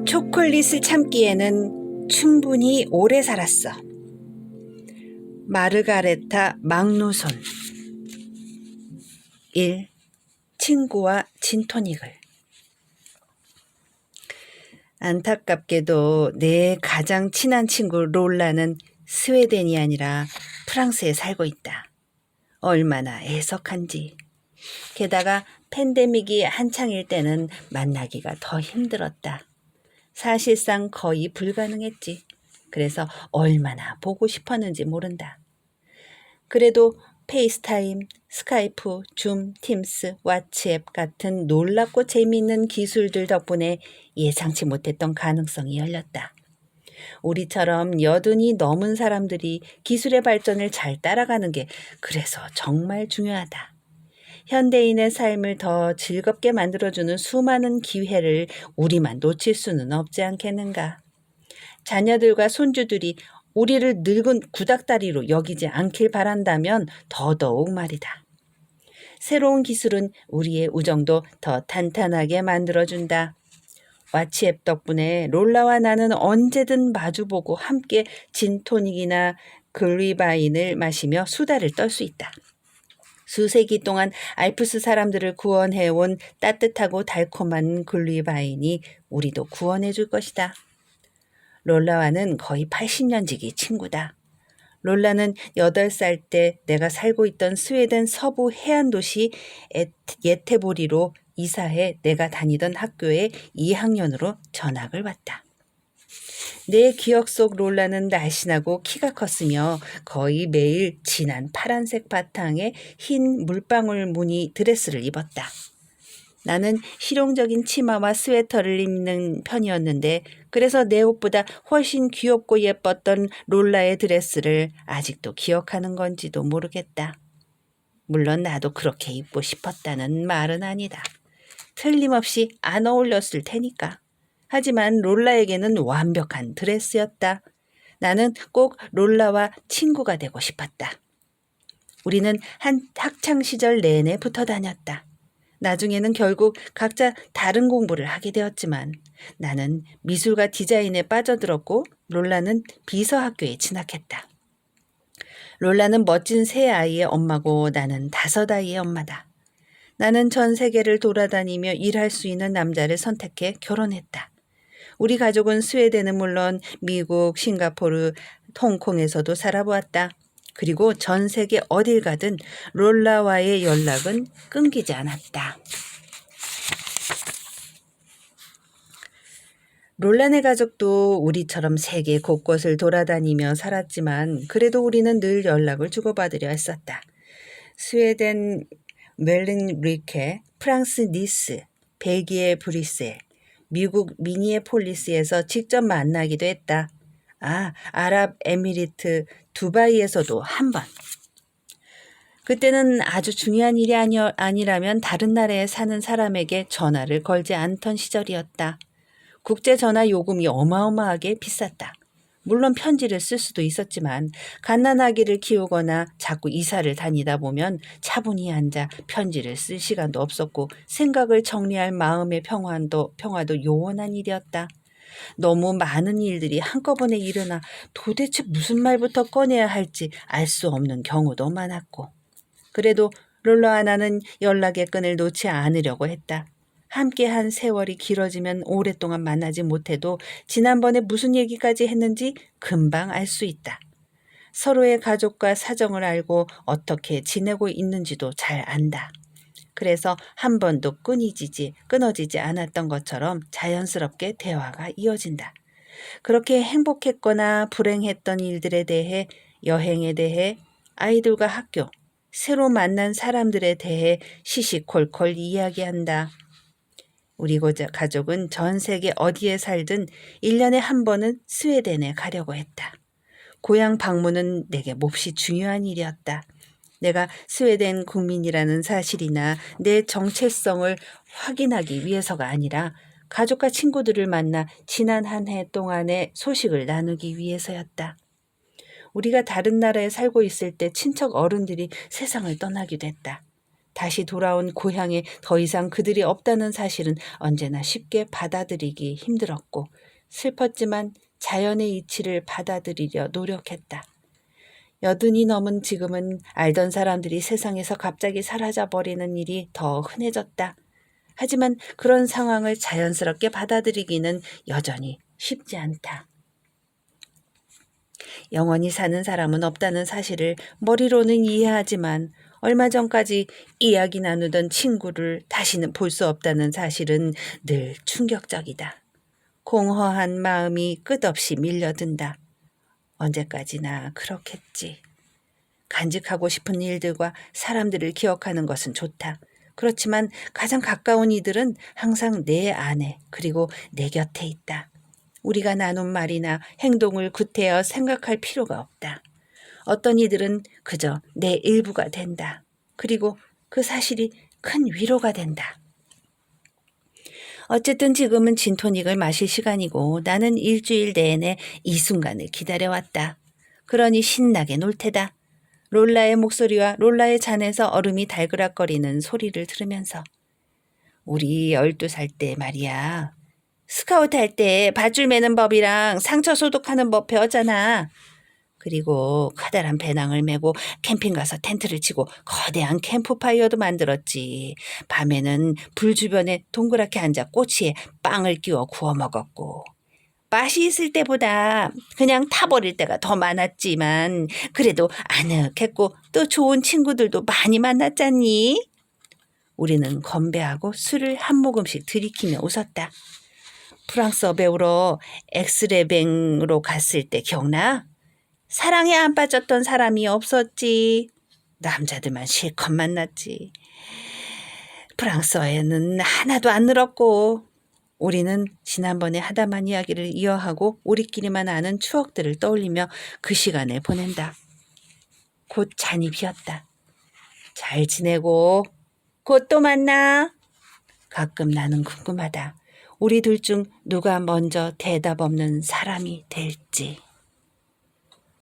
초콜릿을 참기에는 충분히 오래 살았어. 마르가레타 막노손. 1. 친구와 진토닉을. 안타깝게도 내 가장 친한 친구 롤라는 스웨덴이 아니라 프랑스에 살고 있다. 얼마나 애석한지. 게다가 팬데믹이 한창일 때는 만나기가 더 힘들었다. 사실상 거의 불가능했지. 그래서 얼마나 보고 싶었는지 모른다. 그래도 페이스타임, 스카이프, 줌, 팀스, 왓츠앱 같은 놀랍고 재미있는 기술들 덕분에 예상치 못했던 가능성이 열렸다. 우리처럼 여든이 넘은 사람들이 기술의 발전을 잘 따라가는 게 그래서 정말 중요하다. 현대인의 삶을 더 즐겁게 만들어주는 수많은 기회를 우리만 놓칠 수는 없지 않겠는가. 자녀들과 손주들이 우리를 늙은 구닥다리로 여기지 않길 바란다면 더더욱 말이다. 새로운 기술은 우리의 우정도 더 탄탄하게 만들어준다. 왓츠앱 덕분에 롤라와 나는 언제든 마주보고 함께 진토닉이나 글리바인을 마시며 수다를 떨 수 있다. 수세기 동안 알프스 사람들을 구원해온 따뜻하고 달콤한 글리바인이 우리도 구원해 줄 것이다. 롤라와는 거의 80년 지기 친구다. 롤라는 8살 때 내가 살고 있던 스웨덴 서부 해안 도시 예테보리로 이사해 내가 다니던 학교에 2학년으로 전학을 왔다. 내 기억 속 롤라는 날씬하고 키가 컸으며 거의 매일 진한 파란색 바탕에 흰 물방울 무늬 드레스를 입었다. 나는 실용적인 치마와 스웨터를 입는 편이었는데 그래서 내 옷보다 훨씬 귀엽고 예뻤던 롤라의 드레스를 아직도 기억하는 건지도 모르겠다. 물론 나도 그렇게 입고 싶었다는 말은 아니다. 틀림없이 안 어울렸을 테니까. 하지만 롤라에게는 완벽한 드레스였다. 나는 꼭 롤라와 친구가 되고 싶었다. 우리는 한 학창시절 내내 붙어 다녔다. 나중에는 결국 각자 다른 공부를 하게 되었지만 나는 미술과 디자인에 빠져들었고 롤라는 비서학교에 진학했다. 롤라는 멋진 세 아이의 엄마고 나는 5아이의 엄마다. 나는 전 세계를 돌아다니며 일할 수 있는 남자를 선택해 결혼했다. 우리 가족은 스웨덴은 물론 미국, 싱가포르, 홍콩에서도 살아보았다. 그리고 전 세계 어딜 가든 롤라와의 연락은 끊기지 않았다. 롤라네 가족도 우리처럼 세계 곳곳을 돌아다니며 살았지만 그래도 우리는 늘 연락을 주고받으려 했었다. 스웨덴 멜링리케, 프랑스 니스, 벨기에 브뤼셀, 미국 미니애폴리스에서 직접 만나기도 했다. 아랍에미리트 두바이에서도 한 번. 그때는 아주 중요한 일이 아니라면 다른 나라에 사는 사람에게 전화를 걸지 않던 시절이었다. 국제전화 요금이 어마어마하게 비쌌다. 물론 편지를 쓸 수도 있었지만 갓난아기를 키우거나 자꾸 이사를 다니다 보면 차분히 앉아 편지를 쓸 시간도 없었고 생각을 정리할 마음의 평화도 요원한 일이었다. 너무 많은 일들이 한꺼번에 일어나 도대체 무슨 말부터 꺼내야 할지 알 수 없는 경우도 많았고 그래도 롤라와 나는 연락의 끈을 놓지 않으려고 했다. 함께한 세월이 길어지면 오랫동안 만나지 못해도 지난번에 무슨 얘기까지 했는지 금방 알 수 있다. 서로의 가족과 사정을 알고 어떻게 지내고 있는지도 잘 안다. 그래서 한 번도 끊어지지 않았던 것처럼 자연스럽게 대화가 이어진다. 그렇게 행복했거나 불행했던 일들에 대해, 여행에 대해, 아이들과 학교, 새로 만난 사람들에 대해 시시콜콜 이야기한다. 우리 가족은 전 세계 어디에 살든 1년에 한 번은 스웨덴에 가려고 했다. 고향 방문은 내게 몹시 중요한 일이었다. 내가 스웨덴 국민이라는 사실이나 내 정체성을 확인하기 위해서가 아니라 가족과 친구들을 만나 지난 한 해 동안의 소식을 나누기 위해서였다. 우리가 다른 나라에 살고 있을 때 친척 어른들이 세상을 떠나기도 했다. 다시 돌아온 고향에 더 이상 그들이 없다는 사실은 언제나 쉽게 받아들이기 힘들었고 슬펐지만 자연의 이치를 받아들이려 노력했다. 80이 넘은 지금은 알던 사람들이 세상에서 갑자기 사라져버리는 일이 더 흔해졌다. 하지만 그런 상황을 자연스럽게 받아들이기는 여전히 쉽지 않다. 영원히 사는 사람은 없다는 사실을 머리로는 이해하지만 얼마 전까지 이야기 나누던 친구를 다시는 볼 수 없다는 사실은 늘 충격적이다. 공허한 마음이 끝없이 밀려든다. 언제까지나 그렇겠지. 간직하고 싶은 일들과 사람들을 기억하는 것은 좋다. 그렇지만 가장 가까운 이들은 항상 내 안에 그리고 내 곁에 있다. 우리가 나눈 말이나 행동을 구태여 생각할 필요가 없다. 어떤 이들은 그저 내 일부가 된다. 그리고 그 사실이 큰 위로가 된다. 어쨌든 지금은 진토닉을 마실 시간이고 나는 일주일 내내 이 순간을 기다려왔다. 그러니 신나게 놀 테다. 롤라의 목소리와 롤라의 잔에서 얼음이 달그락거리는 소리를 들으면서 우리 12살 때 말이야. 스카우트 할 때 밧줄 매는 법이랑 상처 소독하는 법 배웠잖아. 그리고 커다란 배낭을 메고 캠핑 가서 텐트를 치고 거대한 캠프파이어도 만들었지. 밤에는 불 주변에 동그랗게 앉아 꼬치에 빵을 끼워 구워 먹었고. 맛이 있을 때보다 그냥 타버릴 때가 더 많았지만 그래도 아늑했고 또 좋은 친구들도 많이 만났잖니. 우리는 건배하고 술을 한 모금씩 들이키며 웃었다. 프랑스어 배우러 엑스레뱅으로 갔을 때 기억나? 사랑에 안 빠졌던 사람이 없었지. 남자들만 실컷 만났지. 프랑스어에는 하나도 안 늘었고 우리는 지난번에 하다만 이야기를 이어하고 우리끼리만 아는 추억들을 떠올리며 그 시간을 보낸다. 곧 잔이 비었다. 잘 지내고 곧 또 만나. 가끔 나는 궁금하다. 우리 둘 중 누가 먼저 대답 없는 사람이 될지.